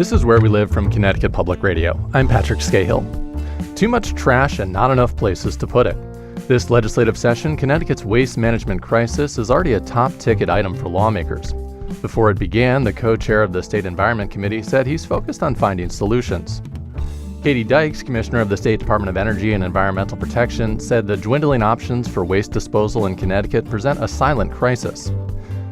This is Where We Live from Connecticut Public Radio. I'm Patrick Scahill. Too much trash and not enough places to put it. This legislative session, Connecticut's waste management crisis is already a top-ticket item for lawmakers. Before it began, the co-chair of the State Environment Committee said he's focused on finding solutions. Katie Dykes, Commissioner of the State Department of Energy and Environmental Protection, said the dwindling options for waste disposal in Connecticut present a silent crisis.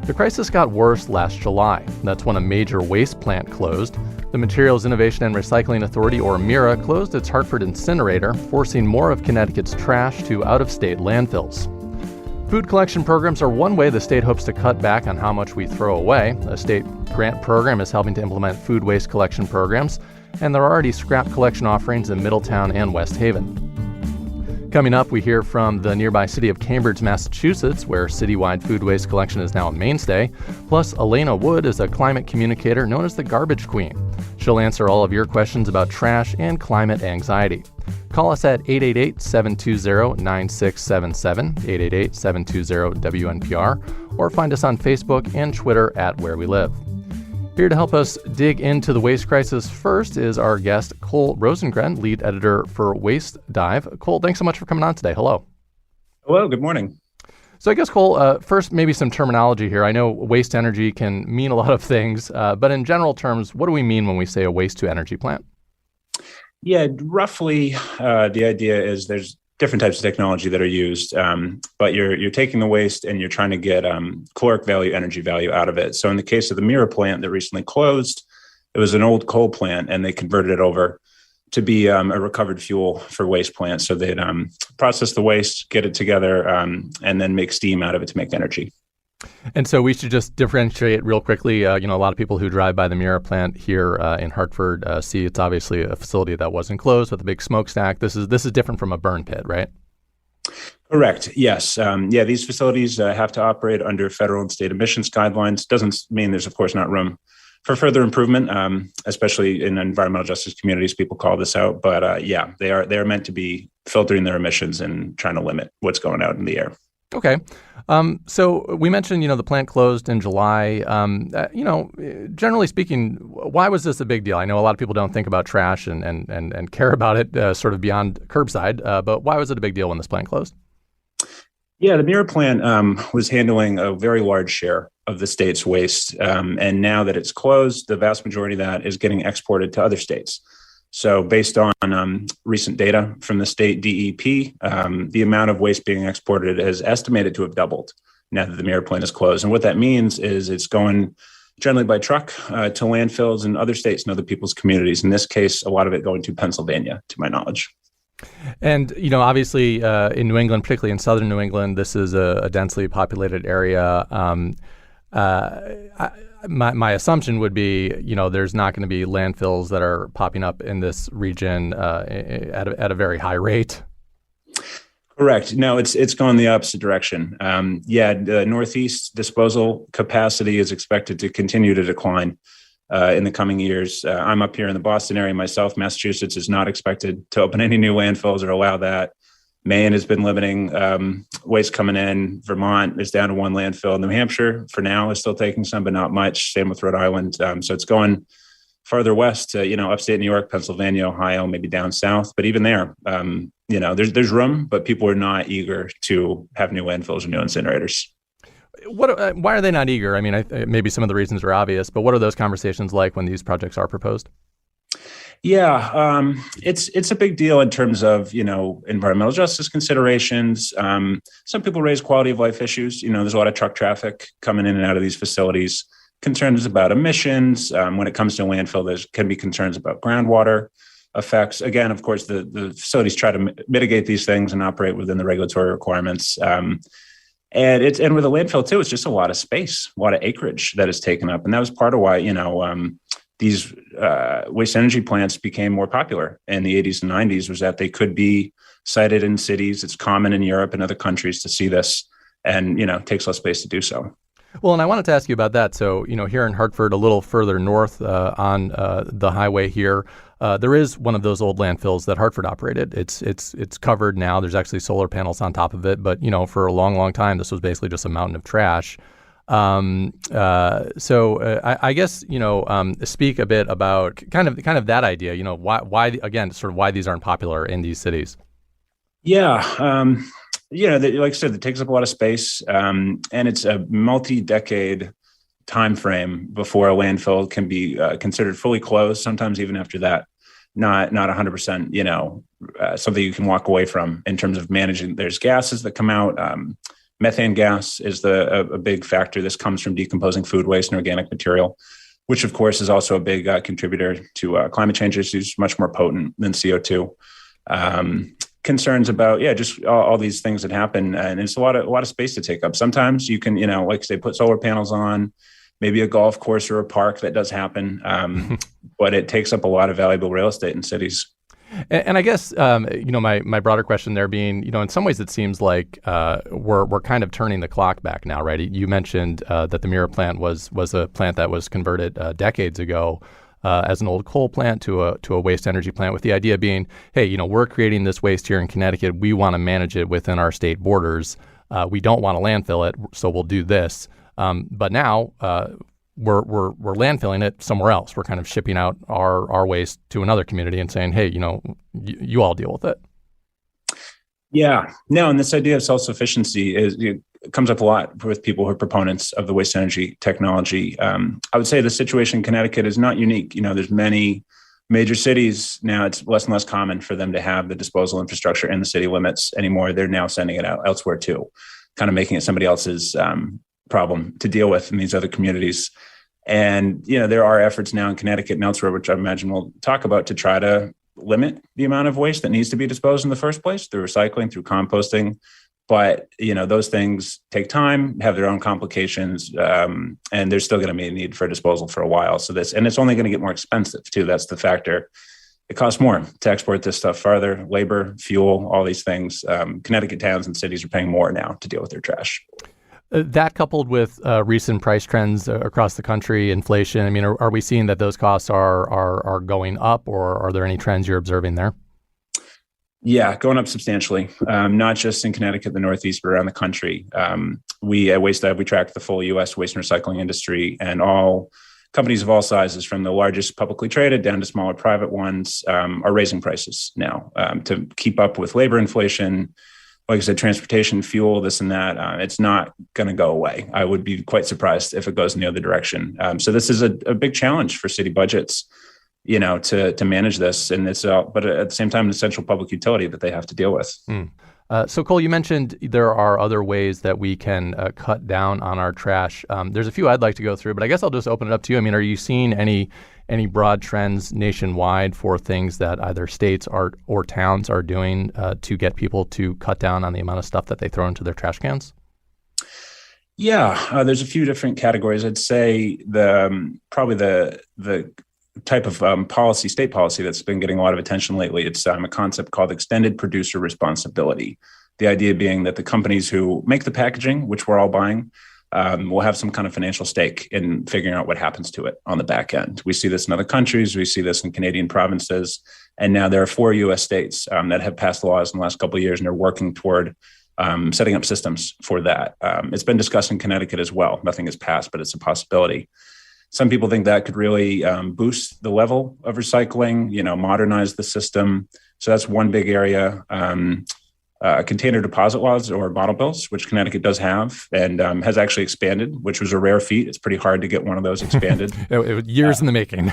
The crisis got worse last July. That's when a major waste plant closed. The Materials Innovation and Recycling Authority, or MIRA, closed its Hartford incinerator, forcing more of Connecticut's trash to out-of-state landfills. Food collection programs are one way the state hopes to cut back on how much we throw away. A state grant program is helping to implement food waste collection programs, and there are already scrap collection offerings in Middletown and West Haven. Coming up, we hear from the nearby city of Cambridge, Massachusetts, where citywide food waste collection is now a mainstay. Plus, Alaina Wood is a climate communicator known as the Garbage Queen. She'll answer all of your questions about trash and climate anxiety. Call us at 888-720-9677, 888-720-WNPR, or find us on Facebook and Twitter at Where We Live. Here to help us dig into the waste crisis first is our guest, Cole Rosengren, lead editor for Waste Dive. Cole, thanks so much for coming on today. Hello. Hello, good morning. So I guess, Cole, first, maybe some terminology here. I know waste energy can mean a lot of things, but in general terms, what do we mean when we say a waste-to-energy plant? Yeah, roughly, the idea is there's different types of technology that are used, but you're taking the waste and you're trying to get caloric value, energy value out of it. So in the case of the MIRA plant that recently closed, it was an old coal plant, and they converted it over to be a recovered fuel for waste plants. So they'd process the waste, get it together, and then make steam out of it to make energy. And so we should just differentiate real quickly. A lot of people who drive by the MIRA plant here in Hartford see it's obviously a facility that wasn't closed with a big smokestack. This is different from a burn pit, right? Correct. Yes. These facilities have to operate under federal and state emissions guidelines. Doesn't mean there's, of course, not room for further improvement, especially in environmental justice communities. People call this out, but they are meant to be filtering their emissions and trying to limit what's going out in the air. Okay. So we mentioned, the plant closed in July. Generally speaking, why was this a big deal? I know a lot of people don't think about trash and care about it sort of beyond curbside, but why was it a big deal when this plant closed? Yeah, the MIRA plant was handling a very large share of the state's waste. And now that it's closed, the vast majority of that is getting exported to other states. So based on recent data from the state DEP, the amount of waste being exported is estimated to have doubled now that the MIRA plant is closed. And what that means is it's going generally by truck to landfills in other states and other people's communities. In this case, a lot of it going to Pennsylvania, to my knowledge. And, obviously in New England, particularly in southern New England, this is a densely populated area. My assumption would be, there's not going to be landfills that are popping up in this region at a very high rate. Correct. No, it's gone the opposite direction. The Northeast disposal capacity is expected to continue to decline in the coming years. I'm up here in the Boston area myself. Massachusetts is not expected to open any new landfills or allow that. Maine has been limiting waste coming in. Vermont is down to one landfill. New Hampshire, for now, is still taking some, but not much. Same with Rhode Island. So it's going farther west to, upstate New York, Pennsylvania, Ohio, maybe down south. But even there, there's room, but people are not eager to have new landfills or new incinerators. Why are they not eager? I mean, maybe some of the reasons are obvious, but what are those conversations like when these projects are proposed? Yeah, it's a big deal in terms of, environmental justice considerations. Some people raise quality of life issues. There's a lot of truck traffic coming in and out of these facilities. Concerns about emissions. When it comes to landfill, there can be concerns about groundwater effects. Again, of course, the facilities try to mitigate these things and operate within the regulatory requirements. And with a landfill, too, it's just a lot of space, a lot of acreage that is taken up. And that was part of why, these waste energy plants became more popular in the 80s and 90s, was that they could be sited in cities. It's common in Europe and other countries to see this, and, it takes less space to do so. Well, and I wanted to ask you about that. So, here in Hartford, a little further north on the highway here, there is one of those old landfills that Hartford operated. It's covered now. There's actually solar panels on top of it. But, for a long, long time, this was basically just a mountain of trash. I guess speak a bit about kind of that idea. Why again, sort of why these aren't popular in these cities. Yeah, like I said, it takes up a lot of space, and it's a multi-decade time frame before a landfill can be considered fully closed. Sometimes even after that, not 100%. Something you can walk away from in terms of managing. There's gases that come out. Methane gas is a big factor. This comes from decomposing food waste and organic material, which of course is also a big contributor to climate change issues, much more potent than CO2. Concerns about just all these things that happen, and it's a lot of space to take up. Sometimes you can like say put solar panels on, maybe a golf course or a park. That does happen, but it takes up a lot of valuable real estate in cities. And I guess my broader question there being, in some ways it seems like we're kind of turning the clock back now, right? You mentioned that the Mirror plant was a plant that was converted decades ago as an old coal plant to a waste energy plant, with the idea being, hey, we're creating this waste here in Connecticut. We want to manage it within our state borders. We don't want to landfill it, so we'll do this. But now we're landfilling it somewhere else. We're kind of shipping out our waste to another community and saying, hey, you all deal with it. Yeah, no, and this idea of self-sufficiency comes up a lot with people who are proponents of the waste energy technology. I would say the situation in Connecticut is not unique. There's many major cities now. It's less and less common for them to have the disposal infrastructure in the city limits anymore. They're now sending it out elsewhere too, kind of making it somebody else's problem to deal with in these other communities. And there are efforts now in Connecticut and elsewhere, which I imagine we'll talk about, to try to limit the amount of waste that needs to be disposed in the first place through recycling, through composting. But, those things take time, have their own complications, and there's still going to be a need for disposal for a while. And it's only going to get more expensive too. That's the factor. It costs more to export this stuff farther, labor, fuel, all these things. Connecticut towns and cities are paying more now to deal with their trash. That coupled with recent price trends across the country, inflation, I mean, are we seeing that those costs are going up, or are there any trends you're observing there? Yeah, going up substantially, not just in Connecticut, the Northeast, but around the country. We at WasteDept, we track the full U.S. waste and recycling industry, and all companies of all sizes, from the largest publicly traded down to smaller private ones, are raising prices now to keep up with labor inflation. Like I said, transportation, fuel, this and that, it's not going to go away. I would be quite surprised if it goes in the other direction. So this is a big challenge for city budgets, to manage this. And it's, but at the same time, an essential public utility that they have to deal with. So Cole, you mentioned there are other ways that we can cut down on our trash. There's a few I'd like to go through, but I guess I'll just open it up to you. I mean, are you seeing any broad trends nationwide for things that either states or towns are doing to get people to cut down on the amount of stuff that they throw into their trash cans? Yeah, there's a few different categories. I'd say probably the type of state policy that's been getting a lot of attention lately. It's a concept called extended producer responsibility. The idea being that the companies who make the packaging, which we're all buying, will have some kind of financial stake in figuring out what happens to it on the back end. We see this in other countries. We see this in Canadian provinces. And now there are 4 U.S. states that have passed laws in the last couple of years and are working toward setting up systems for that. It's been discussed in Connecticut as well. Nothing has passed, but it's a possibility. Some people think that could really boost the level of recycling, modernize the system. So that's one big area. Container deposit laws, or bottle bills, which Connecticut does have and has actually expanded, which was a rare feat. It's pretty hard to get one of those expanded. It was years in the making.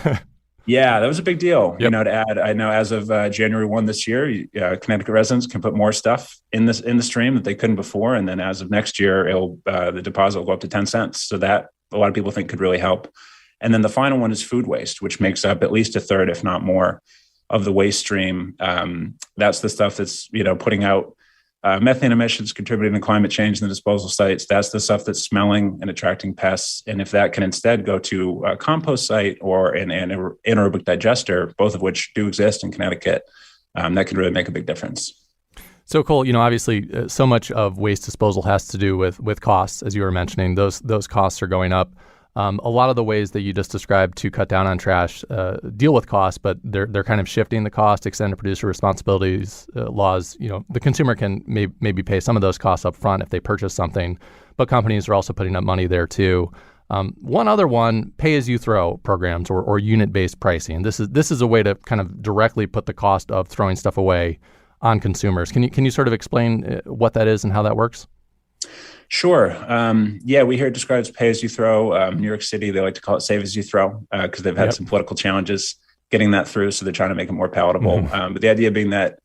Yeah, that was a big deal. Yep. To add, I know as of January 1 this year, Connecticut residents can put more stuff in the stream that they couldn't before. And then as of next year, the deposit will go up to 10 cents. So that a lot of people think could really help. And then the final one is food waste, which makes up at least a third, if not more, of the waste stream. That's the stuff that's, putting out methane emissions, contributing to climate change in the disposal sites. That's the stuff that's smelling and attracting pests. And if that can instead go to a compost site or an anaerobic digester, both of which do exist in Connecticut, that could really make a big difference. So Cole, obviously so much of waste disposal has to do with costs, as you were mentioning. Those costs are going up. A lot of the ways that you just described to cut down on trash deal with costs, but they're kind of shifting the cost, extended producer responsibilities laws. The consumer can maybe pay some of those costs up front if they purchase something, but companies are also putting up money there too. One other one, pay-as-you-throw programs or unit-based pricing. This is a way to kind of directly put the cost of throwing stuff away on consumers. Can you sort of explain what that is and how that works? Sure. We hear it described as pay-as-you-throw. New York City, they like to call it save-as-you-throw because they've had some political challenges getting that through, so they're trying to make it more palatable. But the idea being that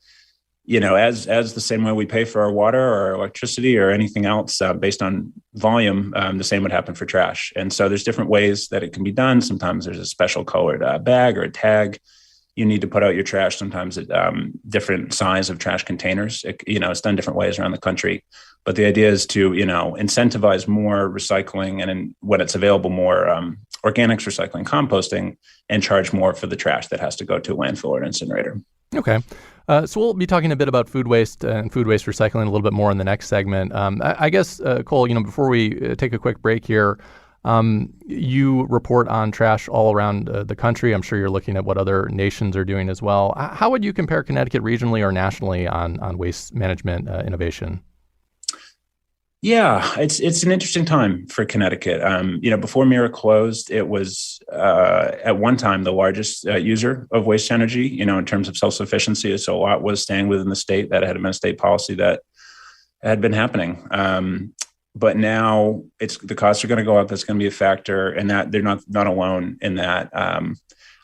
as the same way we pay for our water or electricity or anything else based on volume, the same would happen for trash. And so there's different ways that it can be done. Sometimes there's a special colored bag or a tag you need to put out your trash. Sometimes different size of trash containers. It's done different ways around the country. But the idea is to, incentivize more recycling and when it's available, more organics recycling, composting, and charge more for the trash that has to go to a landfill or an incinerator. Okay. So we'll be talking a bit about food waste and food waste recycling a little bit more in the next segment. I guess, Cole, before we take a quick break here, you report on trash all around the country. I'm sure you're looking at what other nations are doing as well. How would you compare Connecticut regionally or nationally on waste management innovation? Yeah, it's an interesting time for Connecticut. Before Mira closed, it was at one time the largest user of waste energy, in terms of self-sufficiency. So a lot was staying within the state. That had been a state policy that had been happening. But now the costs are going to go up. That's going to be a factor, and that they're not alone in that.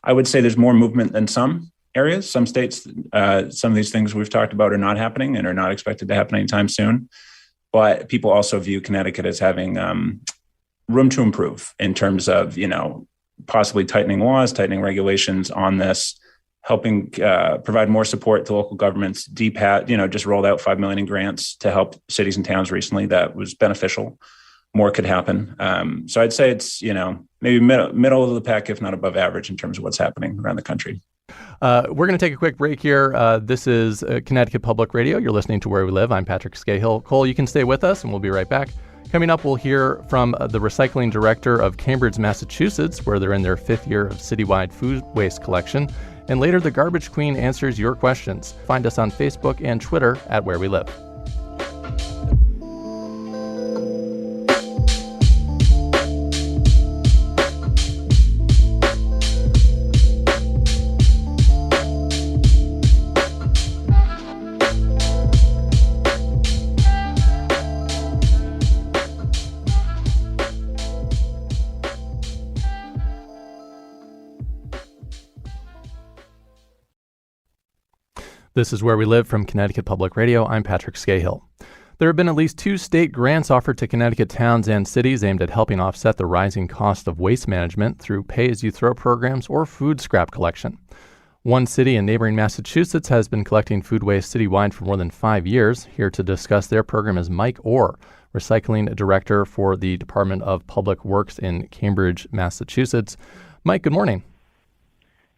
I would say there's more movement than some areas. Some states, some of these things we've talked about are not happening and are not expected to happen anytime soon. But people also view Connecticut as having room to improve in terms of, possibly tightening laws, tightening regulations on this, helping provide more support to local governments. Dept, just rolled out $5 million in grants to help cities and towns recently. That was beneficial. More could happen. So I'd say it's, maybe middle of the pack, if not above average, in terms of what's happening around the country. We're going to take a quick break here. This is Connecticut Public Radio. You're listening to Where We Live. I'm Patrick Scahill. Cole, you can stay with us, and we'll be right back. Coming up, we'll hear from the recycling director of Cambridge, Massachusetts, where they're in their 5th year of citywide food waste collection. And later, the Garbage Queen answers your questions. Find us on Facebook and Twitter at Where We Live. This is Where We Live from Connecticut Public Radio. I'm Patrick Scahill. There have been at least 2 state grants offered to Connecticut towns and cities aimed at helping offset the rising cost of waste management through pay-as-you-throw programs or food scrap collection. One city in neighboring Massachusetts has been collecting food waste citywide for more than 5 years. Here to discuss their program is Mike Orr, Recycling Director for the Department of Public Works in Cambridge, Massachusetts. Mike, good morning.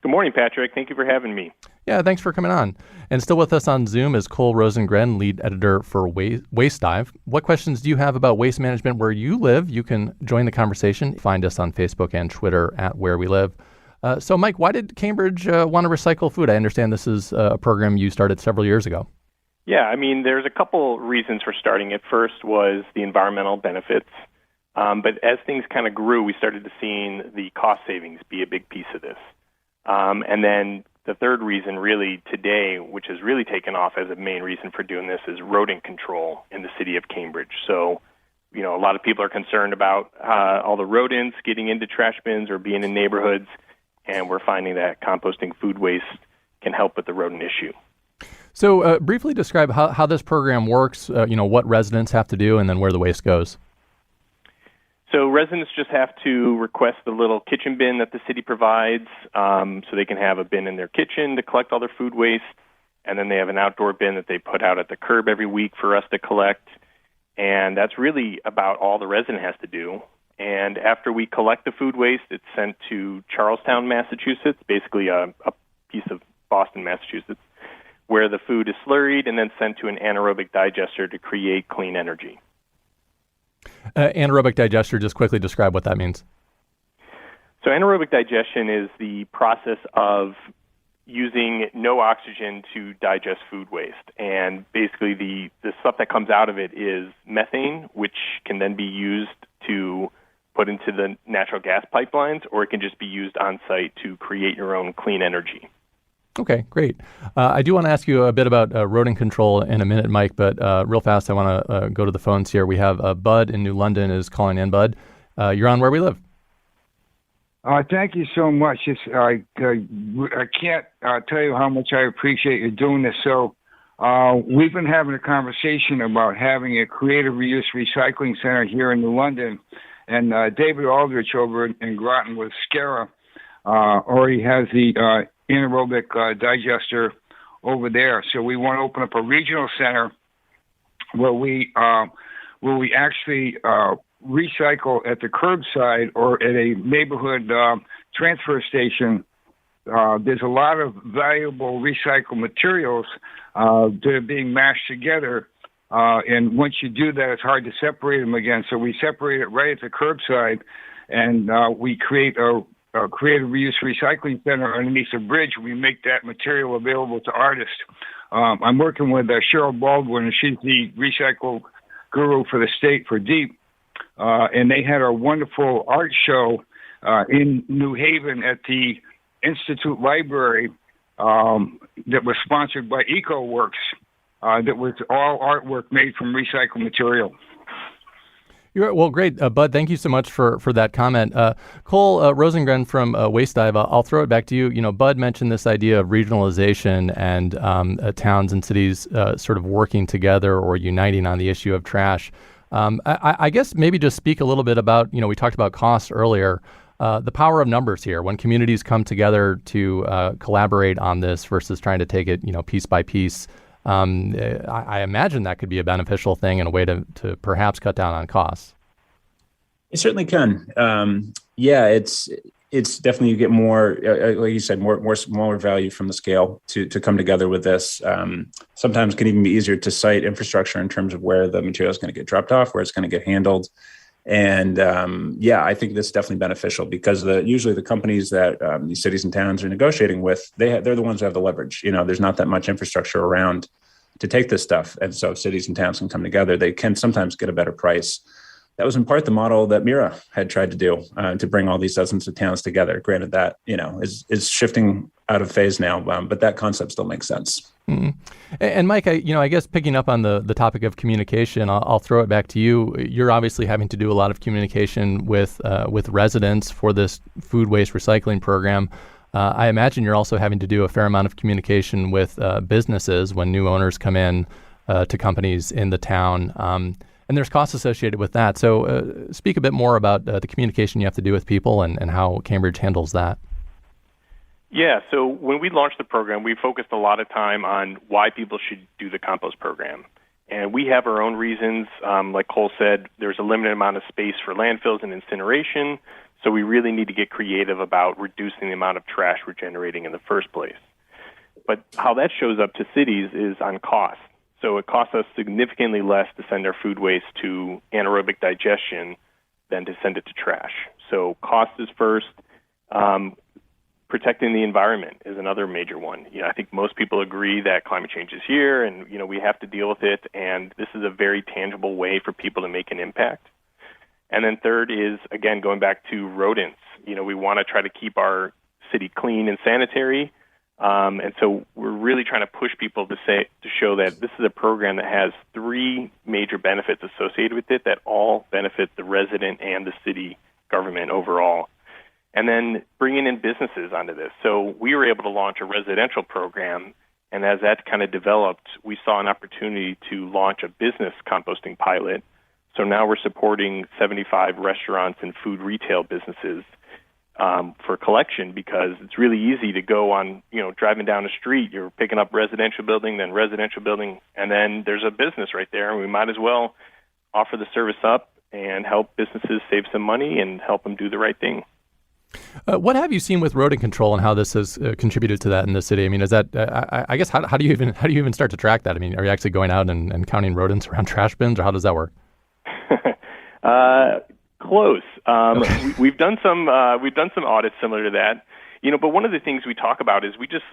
Good morning, Patrick. Thank you for having me. Yeah, thanks for coming on. And still with us on Zoom is Cole Rosengren, lead editor for Waste Dive. What questions do you have about waste management where you live? You can join the conversation. Find us on Facebook and Twitter at Where We Live. So, Mike, why did Cambridge want to recycle food? I understand this is a program you started several years ago. Yeah, there's a couple reasons for starting it. First was the environmental benefits. But as things kind of grew, we started to see the cost savings be a big piece of this. And then the third reason really today, which has really taken off as a main reason for doing this, is rodent control in the city of Cambridge. So, a lot of people are concerned about all the rodents getting into trash bins or being in neighborhoods, and we're finding that composting food waste can help with the rodent issue. So briefly describe how this program works, what residents have to do, and then where the waste goes. So residents just have to request the little kitchen bin that the city provides, so they can have a bin in their kitchen to collect all their food waste, and then they have an outdoor bin that they put out at the curb every week for us to collect, and that's really about all the resident has to do. And after we collect the food waste, it's sent to Charlestown, Massachusetts, basically a piece of Boston, Massachusetts, where the food is slurried and then sent to an anaerobic digester to create clean energy. Anaerobic digester, just quickly describe what that means. So anaerobic digestion is the process of using no oxygen to digest food waste. And basically the stuff that comes out of it is methane, which can then be used to put into the natural gas pipelines, or it can just be used on site to create your own clean energy. Okay, great. I do want to ask you a bit about rodent control in a minute, Mike, but real fast, I want to go to the phones here. We have Bud in New London is calling in. Bud, you're on Where We Live. Thank you so much. I can't tell you how much I appreciate you doing this. So we've been having a conversation about having a creative reuse recycling center here in New London, and David Aldrich over in Groton with SCARA already has the anaerobic digester over there. So we want to open up a regional center where we actually recycle at the curbside or at a neighborhood transfer station. There's a lot of valuable recycled materials that are being mashed together. And once you do that, it's hard to separate them again. So we separate it right at the curbside, and we create a creative reuse recycling center underneath a bridge. We make that material available to artists. I'm working with Cheryl Baldwin, and she's the recycle guru for the state for Dept. And they had a wonderful art show in New Haven at the Institute Library that was sponsored by EcoWorks. That was all artwork made from recycled material. Well, great. Bud, thank you so much for that comment. Cole Rosengren from Waste Dive, I'll throw it back to you. You know, Bud mentioned this idea of regionalization and towns and cities sort of working together or uniting on the issue of trash. I guess maybe just speak a little bit about, we talked about costs earlier, the power of numbers here. When communities come together to collaborate on this versus trying to take it, piece by piece, I imagine that could be a beneficial thing and a way to perhaps cut down on costs. It certainly can. It's definitely, you get more, like you said, more value from the scale to come together with this. Sometimes it can even be easier to site infrastructure in terms of where the material is going to get dropped off, where it's going to get handled. And I think this is definitely beneficial because usually the companies that these cities and towns are negotiating with, they're the ones who have the leverage. There's not that much infrastructure around to take this stuff. And so if cities and towns can come together, they can sometimes get a better price. That was in part the model that Mira had tried to do to bring all these dozens of towns together. Granted, that is shifting out of phase now, but that concept still makes sense. Mm-hmm. And Mike, I guess picking up on the topic of communication, I'll throw it back to you. You're obviously having to do a lot of communication with residents for this food waste recycling program. I imagine you're also having to do a fair amount of communication with businesses when new owners come in to companies in the town. And there's costs associated with that. So speak a bit more about the communication you have to do with people and how Cambridge handles that. Yeah, so when we launched the program, we focused a lot of time on why people should do the compost program. And we have our own reasons. Like Cole said, there's a limited amount of space for landfills and incineration, so we really need to get creative about reducing the amount of trash we're generating in the first place. But how that shows up to cities is on cost. So it costs us significantly less to send our food waste to anaerobic digestion than to send it to trash. So cost is first. Protecting the environment is another major one. I think most people agree that climate change is here and, we have to deal with it. And this is a very tangible way for people to make an impact. And then third is, again, going back to rodents. We want to try to keep our city clean and sanitary. And so we're really trying to push people to show that this is a program that has three major benefits associated with it that all benefit the resident and the city government overall. And then bringing in businesses onto this. So we were able to launch a residential program, and as that kind of developed, we saw an opportunity to launch a business composting pilot. So now we're supporting 75 restaurants and food retail businesses for collection because it's really easy to go on, driving down the street, you're picking up residential building, and then there's a business right there, and we might as well offer the service up and help businesses save some money and help them do the right thing. What have you seen with rodent control and how this has contributed to that in the city? I mean, is that I guess how do you even start to track that? I mean, are you actually going out and counting rodents around trash bins, or how does that work? Close. We've done some audits similar to that. But one of the things we talk about is we just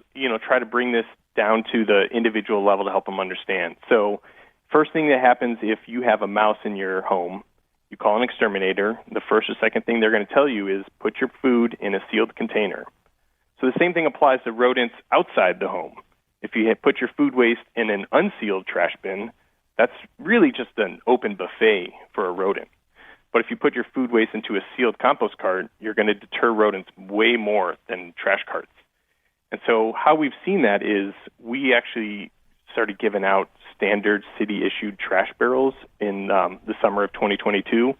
try to bring this down to the individual level to help them understand. So first thing that happens if you have a mouse in your home, you call an exterminator. The first or second thing they're going to tell you is put your food in a sealed container. So the same thing applies to rodents outside the home. If you put your food waste in an unsealed trash bin, that's really just an open buffet for a rodent. But if you put your food waste into a sealed compost cart, you're going to deter rodents way more than trash carts. And so how we've seen that is we actually started giving out standard city-issued trash barrels in the summer of 2022.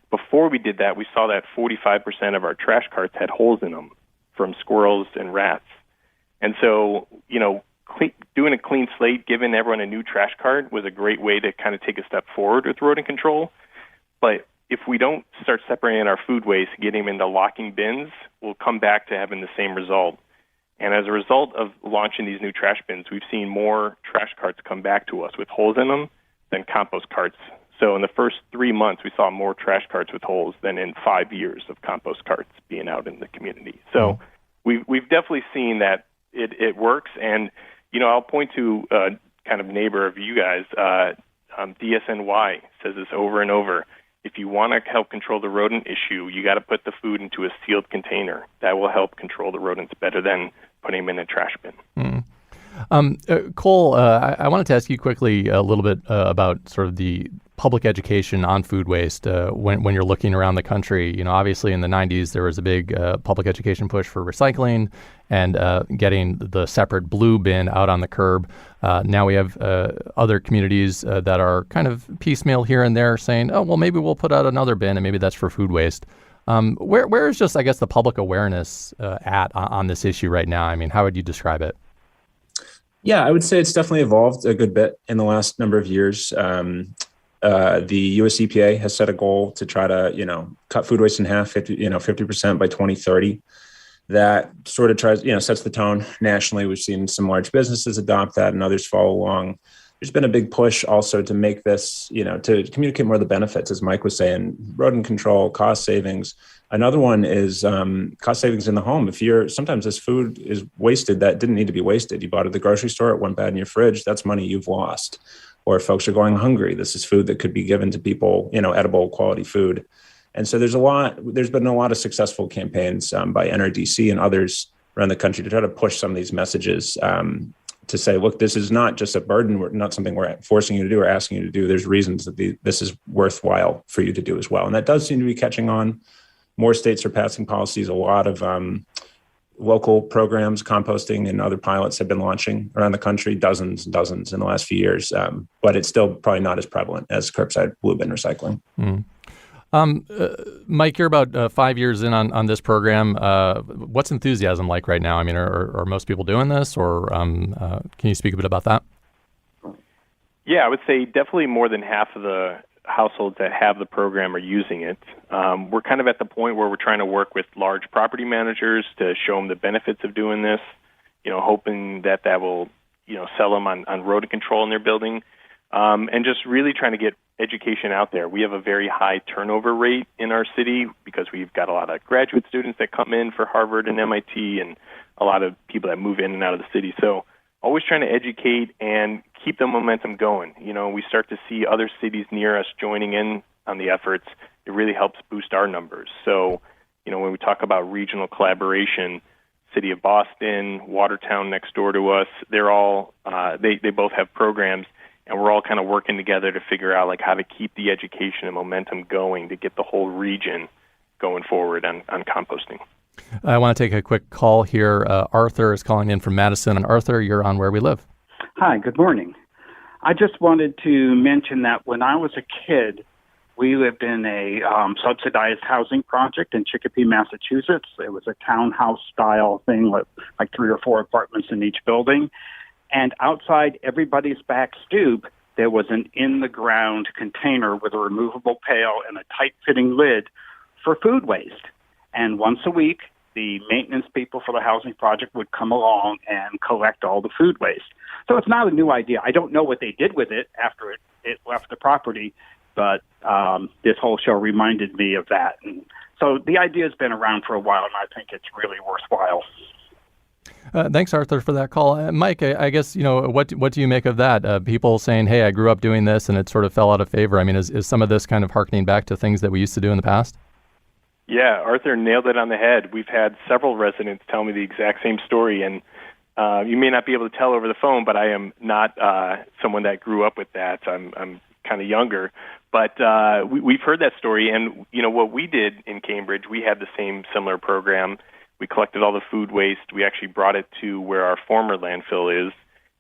Before we did that, we saw that 45% of our trash carts had holes in them from squirrels and rats. And so, doing a clean slate, giving everyone a new trash cart was a great way to kind of take a step forward with rodent control. But if we don't start separating our food waste, getting them into locking bins, we'll come back to having the same result. And as a result of launching these new trash bins, we've seen more trash carts come back to us with holes in them than compost carts. So in the first 3 months, we saw more trash carts with holes than in 5 years of compost carts being out in the community. So we've definitely seen that it works. And, I'll point to a kind of neighbor of you guys, DSNY says this over and over. If you want to help control the rodent issue, you got to put the food into a sealed container. That will help control the rodents better than putting them in a trash bin. Cole, I wanted to ask you quickly a little bit about sort of the public education on food waste when you're looking around the country. Obviously in the 90s, there was a big public education push for recycling and getting the separate blue bin out on the curb. Now we have other communities that are kind of piecemeal here and there saying, oh, well, maybe we'll put out another bin and maybe that's for food waste. Where is just, I guess, the public awareness at on this issue right now? I mean, how would you describe it? Yeah, I would say it's definitely evolved a good bit in the last number of years. The US EPA has set a goal to try to, cut food waste in half, 50% by 2030. That sort of sets the tone nationally. We've seen some large businesses adopt that and others follow along. There's been a big push also to make this, to communicate more of the benefits, as Mike was saying, rodent control, cost savings. Another one is cost savings in the home. Sometimes this food is wasted that didn't need to be wasted. You bought it at the grocery store, it went bad in your fridge, that's money you've lost. Or if folks are going hungry, this is food that could be given to people, edible quality food. And so there's been a lot of successful campaigns by NRDC and others around the country to try to push some of these messages to say, look, this is not just a burden. We're not something we're forcing you to do or asking you to do. There's reasons that this is worthwhile for you to do as well. And that does seem to be catching on. More states are passing policies. A lot of local programs, composting and other pilots have been launching around the country, dozens and dozens in the last few years. But it's still probably not as prevalent as curbside blue bin recycling. Mike, you're about 5 years in on this program. What's enthusiasm like right now? I mean, are most people doing this, or can you speak a bit about that? Yeah, I would say definitely more than half of the households that have the program are using it. We're kind of at the point where we're trying to work with large property managers to show them the benefits of doing this, hoping that will, sell them on rodent control in their building, and just really trying to get education out there. We have a very high turnover rate in our city because we've got a lot of graduate students that come in for Harvard and MIT and a lot of people that move in and out of the city. So always trying to educate and keep the momentum going. We start to see other cities near us joining in on the efforts. It really helps boost our numbers. So, when we talk about regional collaboration, City of Boston, Watertown next door to us, they're all, they both have programs, and we're all kind of working together to figure out how to keep the education and momentum going to get the whole region going forward on composting. I want to take a quick call here. Arthur is calling in from Madison. And Arthur, you're on Where We Live. Hi, good morning. I just wanted to mention that when I was a kid, we lived in a subsidized housing project in Chicopee, Massachusetts. It was a townhouse-style thing with 3 or 4 apartments in each building. And outside everybody's back stoop, there was an in-the-ground container with a removable pail and a tight-fitting lid for food waste. And once a week, the maintenance people for the housing project would come along and collect all the food waste. So it's not a new idea. I don't know what they did with it after it left the property, but this whole show reminded me of that. And so the idea has been around for a while, and I think it's really worthwhile. Thanks, Arthur, for that call. Mike, I guess, what do you make of that? People saying, hey, I grew up doing this and it sort of fell out of favor. I mean, is some of this kind of hearkening back to things that we used to do in the past? Yeah, Arthur nailed it on the head. We've had several residents tell me the exact same story, and you may not be able to tell over the phone, but I am not someone that grew up with that. I'm kind of younger. But we've heard that story, and what we did in Cambridge, we had the same similar program. We collected all the food waste. We actually brought it to where our former landfill is,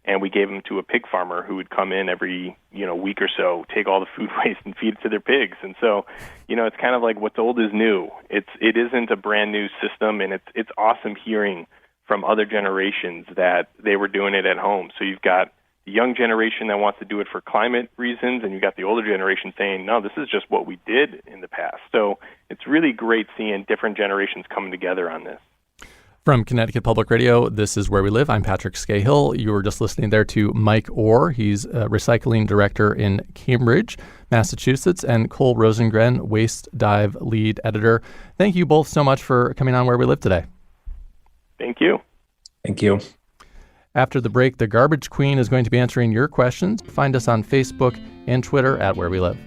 and we gave them to a pig farmer who would come in every week or so, take all the food waste and feed it to their pigs. And so, it's kind of like what's old is new. It isn't a brand new system, and it's awesome hearing from other generations that they were doing it at home. So you've got the young generation that wants to do it for climate reasons, and you've got the older generation saying, no, this is just what we did in the past. So it's really great seeing different generations coming together on this. From Connecticut Public Radio, this is Where We Live. I'm Patrick Scahill. You were just listening there to Mike Orr. He's a recycling director in Cambridge, Massachusetts, and Cole Rosengren, Waste Dive lead editor. Thank you both so much for coming on Where We Live today. Thank you. Thank you. After the break, the Garbage Queen is going to be answering your questions. Find us on Facebook and Twitter at Where We Live.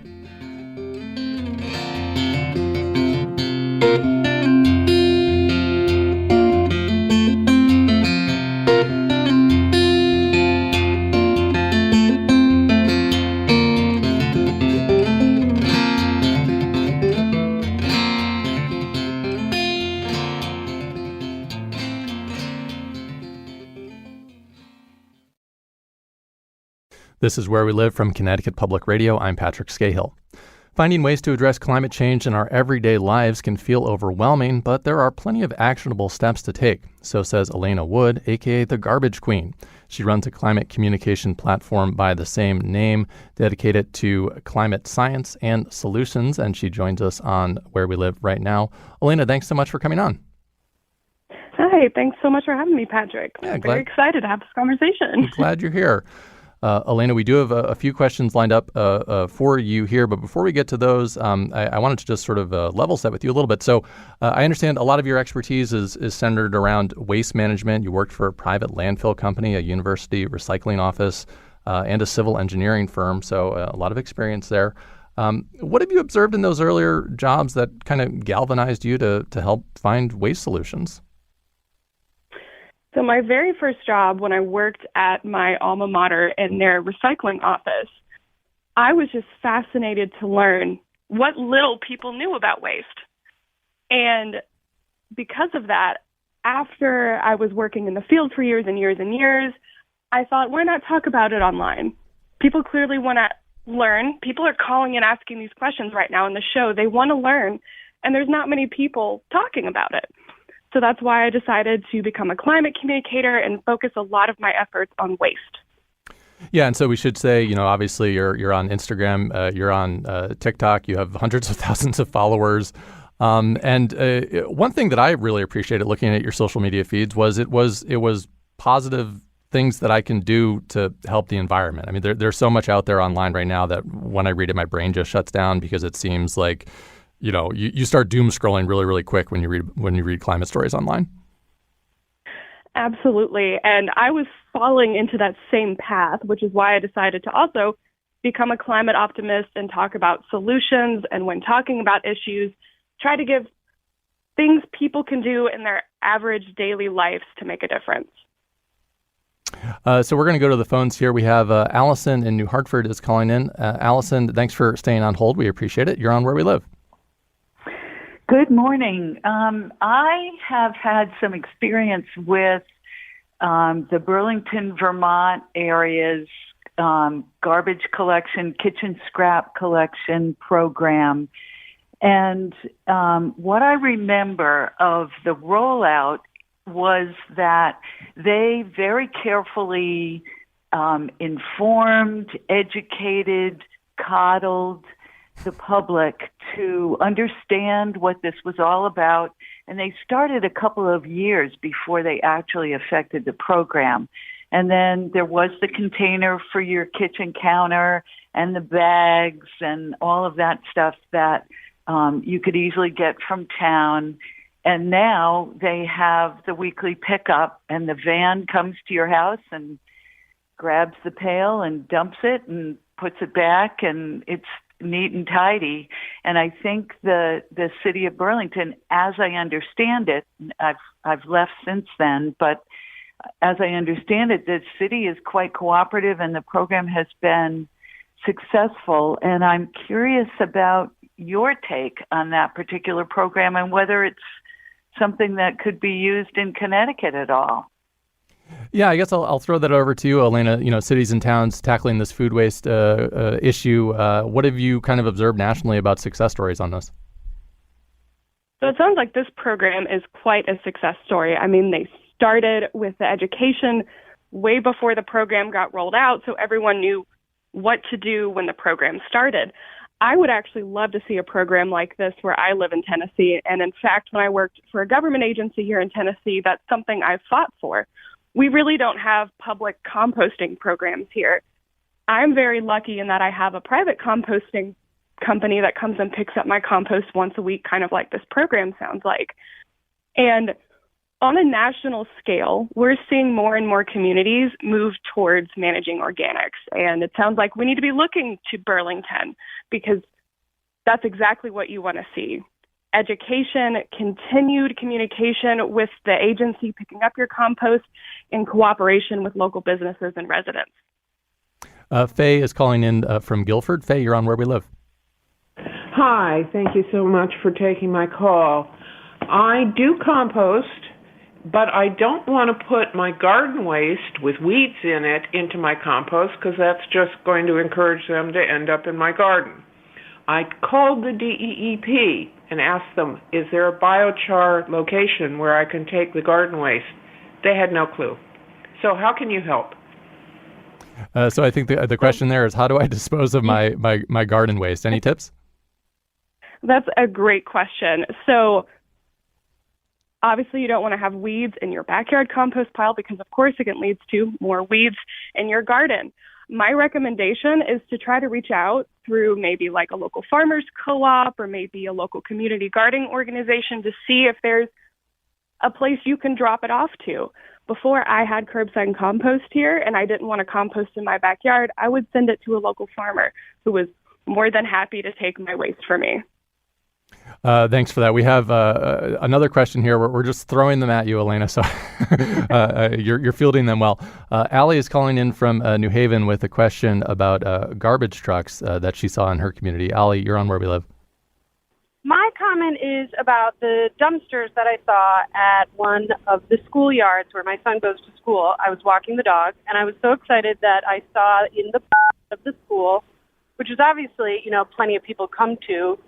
This is Where We Live from Connecticut Public Radio. I'm Patrick Scahill. Finding ways to address climate change in our everyday lives can feel overwhelming, but there are plenty of actionable steps to take. So says Alaina Wood, aka the Garbage Queen. She runs a climate communication platform by the same name, dedicated to climate science and solutions, and she joins us on Where We Live right now. Alaina, thanks so much for coming on. Hi, thanks so much for having me, Patrick. I'm very excited to have this conversation. Glad you're here. Alaina, we do have a few questions lined up for you here, but before we get to those, I wanted to just sort of level set with you a little bit. So I understand a lot of your expertise is centered around waste management. You worked for a private landfill company, a university recycling office, and a civil engineering firm, so a lot of experience there. What have you observed in those earlier jobs that kind of galvanized you to help find waste solutions? So my very first job, when I worked at my alma mater in their recycling office, I was just fascinated to learn what little people knew about waste. And because of that, after I was working in the field for years and years and years, I thought, why not talk about it online? People clearly want to learn. People are calling and asking these questions right now in the show. They want to learn, and there's not many people talking about it. So that's why I decided to become a climate communicator and focus a lot of my efforts on waste. Yeah, and so we should say, obviously you're on Instagram, you're on TikTok, you have hundreds of thousands of followers. And one thing that I really appreciated looking at your social media feeds was it was positive things that I can do to help the environment. I mean, there's so much out there online right now that when I read it, my brain just shuts down because it seems like you start doom scrolling really, really quick when you read climate stories online. Absolutely. And I was falling into that same path, which is why I decided to also become a climate optimist and talk about solutions. And when talking about issues, try to give things people can do in their average daily lives to make a difference. So we're going to go to the phones here. We have Allison in New Hartford is calling in. Allison, thanks for staying on hold. We appreciate it. You're on Where We Live. Good morning. I have had some experience with the Burlington, Vermont area's garbage collection, kitchen scrap collection program. And what I remember of the rollout was that they very carefully informed, educated, coddled the public to understand what this was all about. And they started a couple of years before they actually affected the program. And then there was the container for your kitchen counter and the bags and all of that stuff that you could easily get from town. And now they have the weekly pickup, and the van comes to your house and grabs the pail and dumps it and puts it back, and it's neat and tidy. And I think the city of Burlington, as I understand it, I've left since then, but as I understand it, the city is quite cooperative and the program has been successful. And I'm curious about your take on that particular program and whether it's something that could be used in Connecticut at all. Yeah, I guess I'll throw that over to you, Alaina. You know, cities and towns tackling this food waste issue. What have you kind of observed nationally about success stories on this? So it sounds like this program is quite a success story. I mean, they started with the education way before the program got rolled out, so everyone knew what to do when the program started. I would actually love to see a program like this where I live in Tennessee. And in fact, when I worked for a government agency here in Tennessee, that's something I fought for. We really don't have public composting programs here. I'm very lucky in that I have a private composting company that comes and picks up my compost once a week, kind of like this program sounds like. And on a national scale, we're seeing more and more communities move towards managing organics. And it sounds like we need to be looking to Burlington because that's exactly what you want to see. Education, continued communication with the agency picking up your compost in cooperation with local businesses and residents. Faye is calling in from Guilford. Faye, you're on Where We Live. Hi, thank you so much for taking my call. I do compost, but I don't want to put my garden waste with weeds in it into my compost because that's just going to encourage them to end up in my garden. I called the DEEP and asked them, is there a biochar location where I can take the garden waste? They had no clue. So how can you help? So I think the question there is, how do I dispose of my garden waste? Any tips? That's a great question. So obviously you don't want to have weeds in your backyard compost pile because, of course, it leads to more weeds in your garden. My recommendation is to try to reach out through maybe like a local farmers co-op or maybe a local community gardening organization to see if there's a place you can drop it off to. Before I had curbside compost here and I didn't want to compost in my backyard, I would send it to a local farmer who was more than happy to take my waste for me. Thanks for that. We have another question here. We're just throwing them at you, Alaina, so you're fielding them well. Allie is calling in from New Haven with a question about garbage trucks that she saw in her community. Allie, you're on Where We Live. My comment is about the dumpsters that I saw at one of the schoolyards where my son goes to school. I was walking the dog, and I was so excited that I saw in the of the school, which is obviously, plenty of people come to,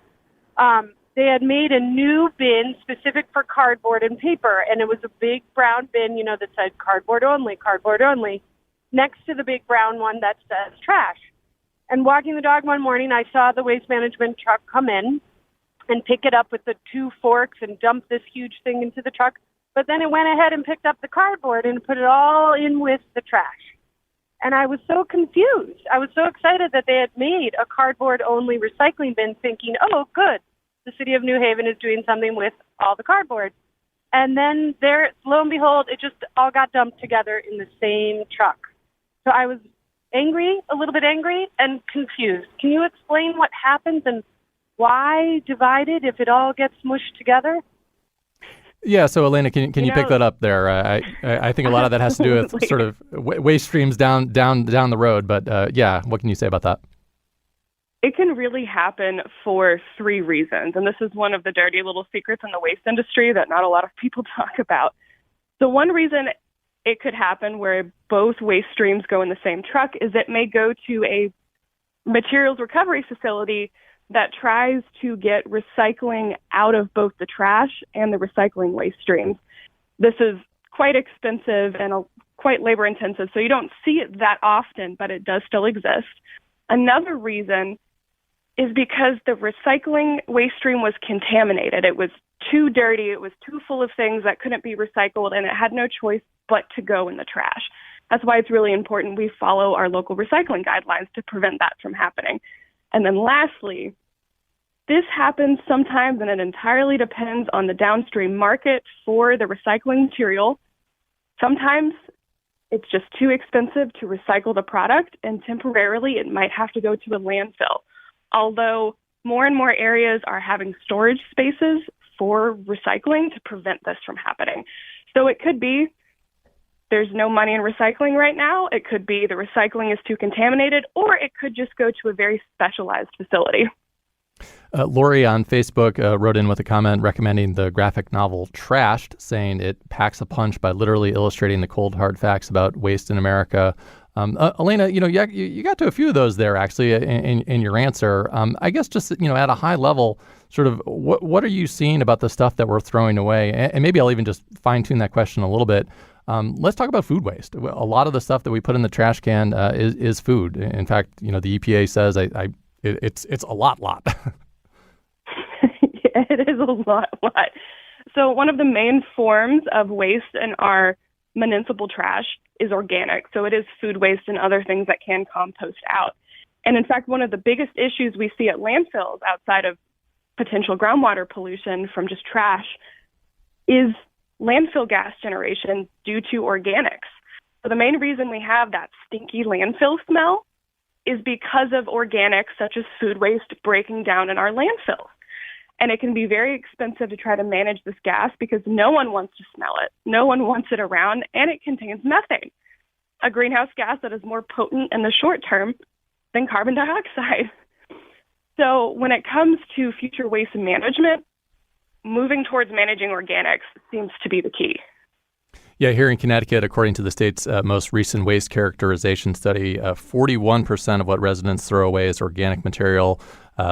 they had made a new bin specific for cardboard and paper, and it was a big brown bin, that said cardboard only, next to the big brown one that says trash. And walking the dog one morning, I saw the waste management truck come in and pick it up with the 2 forks and dump this huge thing into the truck. But then it went ahead and picked up the cardboard and put it all in with the trash. And I was so confused. I was so excited that they had made a cardboard-only recycling bin thinking, oh, good. The city of New Haven is doing something with all the cardboard. And then there, lo and behold, it just all got dumped together in the same truck. So I was angry, a little bit angry, and confused. Can you explain what happens and why divide it if it all gets mushed together? Yeah, so Alaina, can you pick that up there? I think a lot of that has to do with sort of waste streams down the road, but yeah, what can you say about that? It can really happen for 3 reasons, and this is one of the dirty little secrets in the waste industry that not a lot of people talk about. So one reason it could happen where both waste streams go in the same truck is it may go to a materials recovery facility that tries to get recycling out of both the trash and the recycling waste streams. This is quite expensive and quite labor intensive, so you don't see it that often, but it does still exist. Another reason is because the recycling waste stream was contaminated. It was too dirty, it was too full of things that couldn't be recycled, and it had no choice but to go in the trash. That's why it's really important we follow our local recycling guidelines to prevent that from happening. And then lastly, this happens sometimes, and it entirely depends on the downstream market for the recycling material. Sometimes it's just too expensive to recycle the product, and temporarily it might have to go to a landfill. Although more and more areas are having storage spaces for recycling to prevent this from happening. So it could be there's no money in recycling right now. It could be the recycling is too contaminated, or it could just go to a very specialized facility. Lori on Facebook wrote in with a comment recommending the graphic novel Trashed, saying it packs a punch by literally illustrating the cold, hard facts about waste in America. Alaina, you got to a few of those there, actually, in your answer. I guess just, at a high level, sort of what are you seeing about the stuff that we're throwing away? And maybe I'll even just fine-tune that question a little bit. Let's talk about food waste. A lot of the stuff that we put in the trash can is food. In fact, the EPA says it's a lot. It is a lot. So one of the main forms of waste in our municipal trash is organic. So it is food waste and other things that can compost out. And in fact, one of the biggest issues we see at landfills outside of potential groundwater pollution from just trash is landfill gas generation due to organics. So the main reason we have that stinky landfill smell is because of organics such as food waste breaking down in our landfills. And it can be very expensive to try to manage this gas because no one wants to smell it. No one wants it around, and it contains methane, a greenhouse gas that is more potent in the short term than carbon dioxide. So when it comes to future waste management, moving towards managing organics seems to be the key. Yeah, here in Connecticut, according to the state's most recent waste characterization study, 41% of what residents throw away is organic material.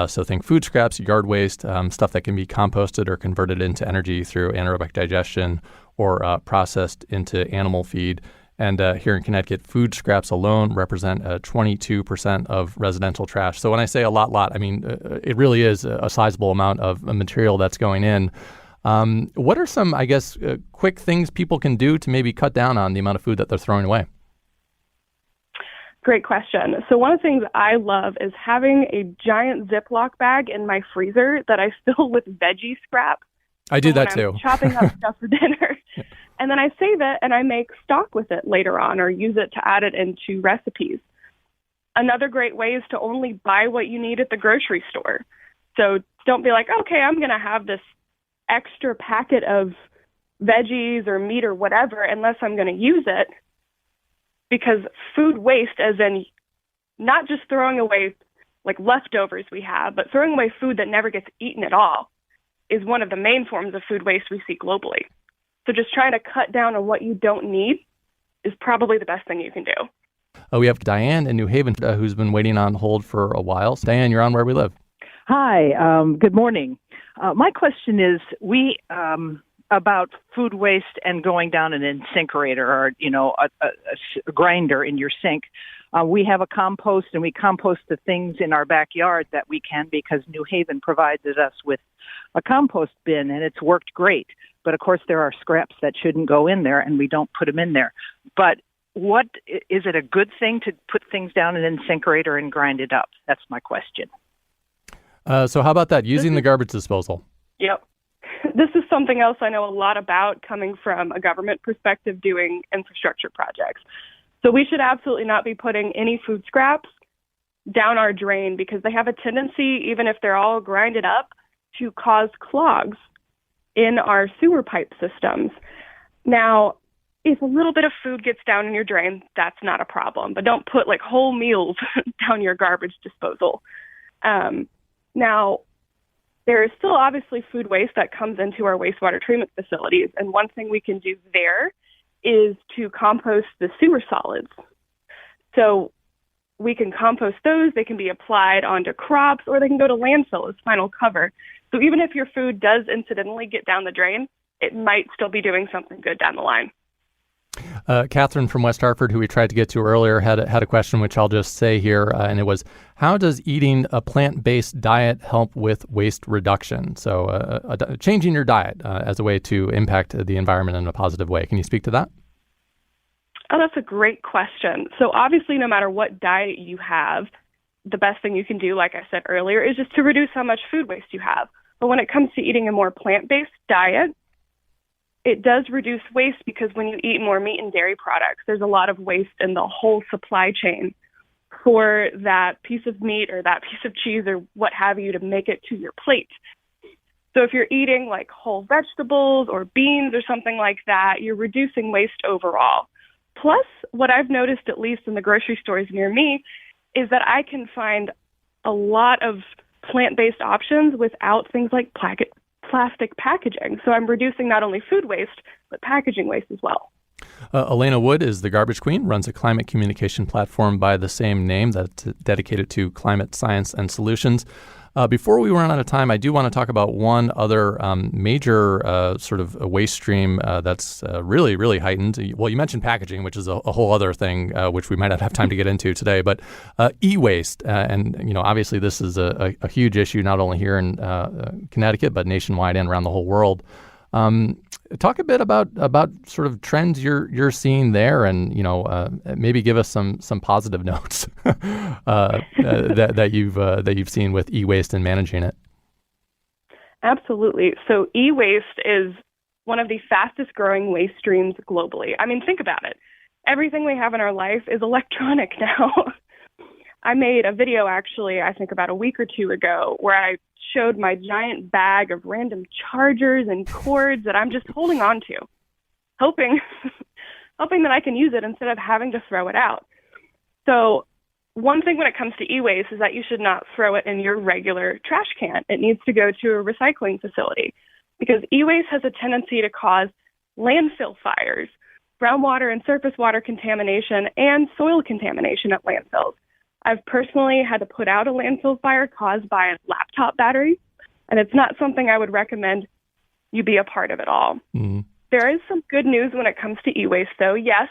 So think food scraps, yard waste, stuff that can be composted or converted into energy through anaerobic digestion or processed into animal feed. And here in Connecticut, food scraps alone represent 22% of residential trash. So when I say a lot, I mean, it really is a sizable amount of material that's going in. What are some, I guess, quick things people can do to maybe cut down on the amount of food that they're throwing away? Great question. So one of the things I love is having a giant Ziploc bag in my freezer that I fill with veggie scrap. I do that too. I'm chopping up stuff for dinner. And then I save it and I make stock with it later on or use it to add it into recipes. Another great way is to only buy what you need at the grocery store. So don't be like, okay, I'm going to have this extra packet of veggies or meat or whatever unless I'm going to use it. Because food waste, as in not just throwing away like leftovers we have, but throwing away food that never gets eaten at all, is one of the main forms of food waste we see globally. So just trying to cut down on what you don't need is probably the best thing you can do. We have Diane in New Haven who's been waiting on hold for a while. So Diane, you're on Where We Live. Hi, good morning. My question is, about food waste and going down an incinerator or, a grinder in your sink. We have a compost and we compost the things in our backyard that we can because New Haven provided us with a compost bin and it's worked great. But of course there are scraps that shouldn't go in there and we don't put them in there. But is it a good thing to put things down in an incinerator and grind it up? That's my question. So how about that, using the garbage disposal? Yep. This is something else I know a lot about coming from a government perspective doing infrastructure projects. So we should absolutely not be putting any food scraps down our drain because they have a tendency, even if they're all grinded up, to cause clogs in our sewer pipe systems. Now, if a little bit of food gets down in your drain, that's not a problem. But don't put like whole meals down your garbage disposal. Now, there is still obviously food waste that comes into our wastewater treatment facilities. And one thing we can do there is to compost the sewer solids. So we can compost those. They can be applied onto crops or they can go to landfill as final cover. So even if your food does incidentally get down the drain, it might still be doing something good down the line. Catherine from West Hartford, who we tried to get to earlier, had a question, which I'll just say here, and it was, how does eating a plant-based diet help with waste reduction? So changing your diet as a way to impact the environment in a positive way. Can you speak to that? Oh, that's a great question. So obviously, no matter what diet you have, the best thing you can do, like I said earlier, is just to reduce how much food waste you have. But when it comes to eating a more plant-based diet, it does reduce waste because when you eat more meat and dairy products, there's a lot of waste in the whole supply chain for that piece of meat or that piece of cheese or what have you to make it to your plate. So if you're eating like whole vegetables or beans or something like that, you're reducing waste overall. Plus, what I've noticed, at least in the grocery stores near me, is that I can find a lot of plant-based options without things like plastic packaging. So I'm reducing not only food waste, but packaging waste as well. Alaina Wood is the Garbage Queen, runs a climate communication platform by the same name that's dedicated to climate science and solutions. Before we run out of time, I do want to talk about one other major sort of a waste stream that's really, really heightened. Well, you mentioned packaging, which is a whole other thing, which we might not have time to get into today, but e-waste. And, obviously this is a huge issue, not only here in Connecticut, but nationwide and around the whole world. Talk a bit about sort of trends you're seeing there, and maybe give us some positive notes that you've seen with e-waste and managing it. Absolutely. So e-waste is one of the fastest growing waste streams globally. I mean, think about it. Everything we have in our life is electronic now. I made a video actually, I think about a week or two ago, where I showed my giant bag of random chargers and cords that I'm just holding on to, hoping that I can use it instead of having to throw it out. So one thing when it comes to e-waste is that you should not throw it in your regular trash can. It needs to go to a recycling facility because e-waste has a tendency to cause landfill fires, groundwater and surface water contamination, and soil contamination at landfills. I've personally had to put out a landfill fire caused by a laptop battery, and it's not something I would recommend you be a part of at all. Mm-hmm. There is some good news when it comes to e-waste, though. Yes,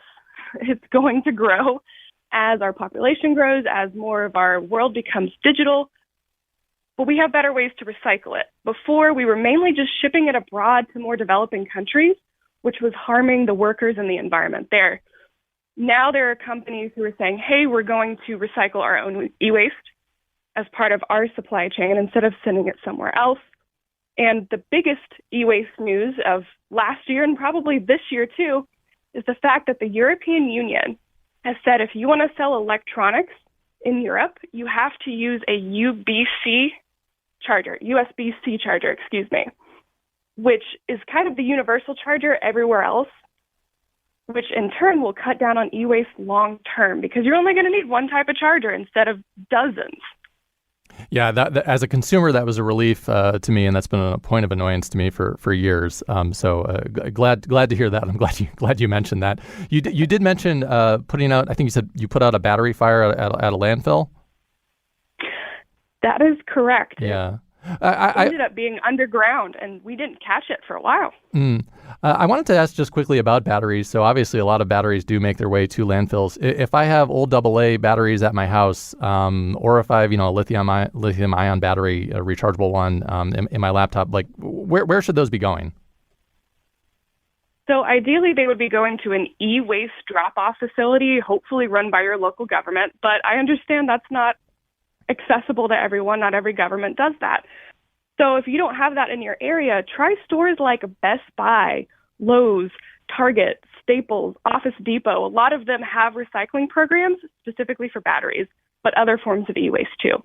it's going to grow as our population grows, as more of our world becomes digital, but we have better ways to recycle it. Before, we were mainly just shipping it abroad to more developing countries, which was harming the workers and the environment there. Now there are companies who are saying, hey, we're going to recycle our own e-waste as part of our supply chain instead of sending it somewhere else. And the biggest e-waste news of last year and probably this year too is the fact that the European Union has said if you want to sell electronics in Europe, you have to use a USB-C charger, which is kind of the universal charger everywhere else, which in turn will cut down on e-waste long term because you're only going to need one type of charger instead of dozens. Yeah, that as a consumer, that was a relief to me, and that's been a point of annoyance to me for years. Glad to hear that. I'm glad you mentioned that. You did mention putting out. I think you said you put out a battery fire at a landfill. That is correct. Yeah. It ended up being underground, and we didn't catch it for a while. I wanted to ask just quickly about batteries. So obviously, a lot of batteries do make their way to landfills. If I have old AA batteries at my house, or if I have a lithium-ion battery, a rechargeable one in my laptop, like where should those be going? So ideally, they would be going to an e-waste drop-off facility, hopefully run by your local government. But I understand that's not accessible to everyone. Not every government does that. So if you don't have that in your area, try stores like Best Buy, Lowe's, Target, Staples, Office Depot. A lot of them have recycling programs specifically for batteries, but other forms of e-waste too.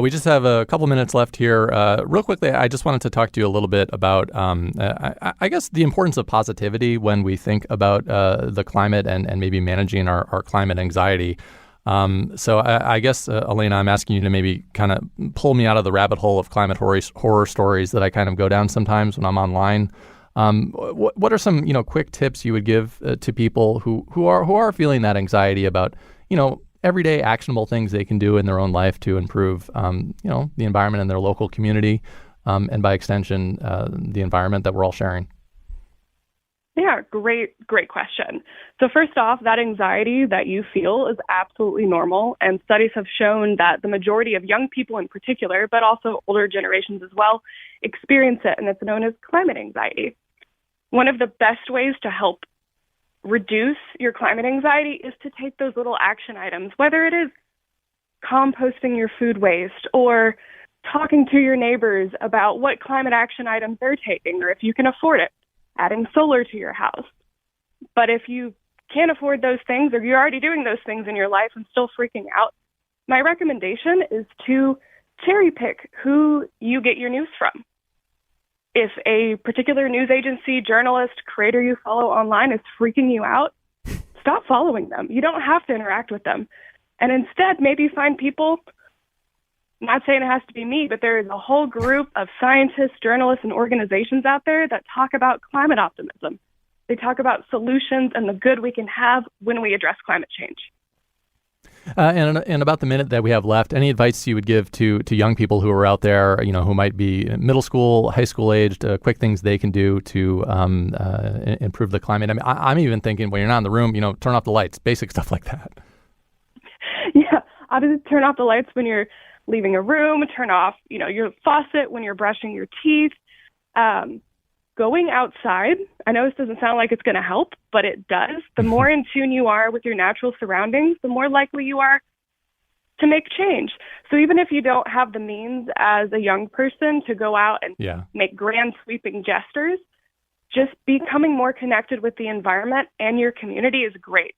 We just have a couple minutes left here. Real quickly, I just wanted to talk to you a little bit about, I guess, the importance of positivity when we think about the climate and maybe managing our climate anxiety. So I guess, Alaina, I'm asking you to maybe kind of pull me out of the rabbit hole of climate horror stories that I kind of go down sometimes when I'm online. What are some quick tips you would give to people who are feeling that anxiety about everyday actionable things they can do in their own life to improve the environment in their local community, and by extension the environment that we're all sharing? Yeah, great question. So first off, that anxiety that you feel is absolutely normal. And studies have shown that the majority of young people in particular, but also older generations as well, experience it. And it's known as climate anxiety. One of the best ways to help reduce your climate anxiety is to take those little action items, whether it is composting your food waste or talking to your neighbors about what climate action items they're taking, or if you can afford it, adding solar to your house. But if you can't afford those things, or you're already doing those things in your life and still freaking out, my recommendation is to cherry pick who you get your news from. If a particular news agency, journalist, creator you follow online is freaking you out, stop following them. You don't have to interact with them. And instead, maybe find people, not saying it has to be me, but there is a whole group of scientists, journalists, and organizations out there that talk about climate optimism. They talk about solutions and the good we can have when we address climate change. And in about the minute that we have left, any advice you would give to young people who are out there, who might be middle school, high school aged, quick things they can do to improve the climate? I mean, I'm even thinking when you're not in the room, turn off the lights, basic stuff like that. Yeah, obviously turn off the lights when you're leaving a room, turn off, your faucet when you're brushing your teeth. Going outside, I know this doesn't sound like it's going to help, but it does. The more in tune you are with your natural surroundings, the more likely you are to make change. So even if you don't have the means as a young person to go out and make grand sweeping gestures, just becoming more connected with the environment and your community is great.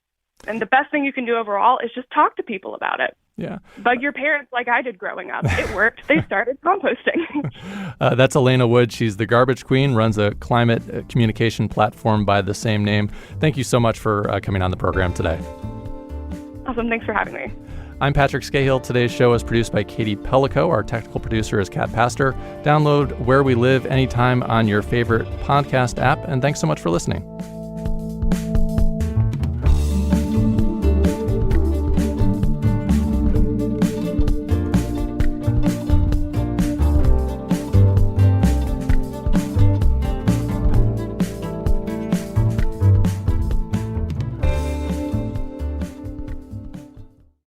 And the best thing you can do overall is just talk to people about it. Yeah. Bug your parents like I did growing up. It worked. They started composting. That's Alaina Wood. She's the Garbage Queen, runs a climate communication platform by the same name. Thank you so much for coming on the program today. Awesome. Thanks for having me. I'm Patrick Scahill. Today's show is produced by Katie Pellico. Our technical producer is Kat Pastor. Download Where We Live anytime on your favorite podcast app. And thanks so much for listening.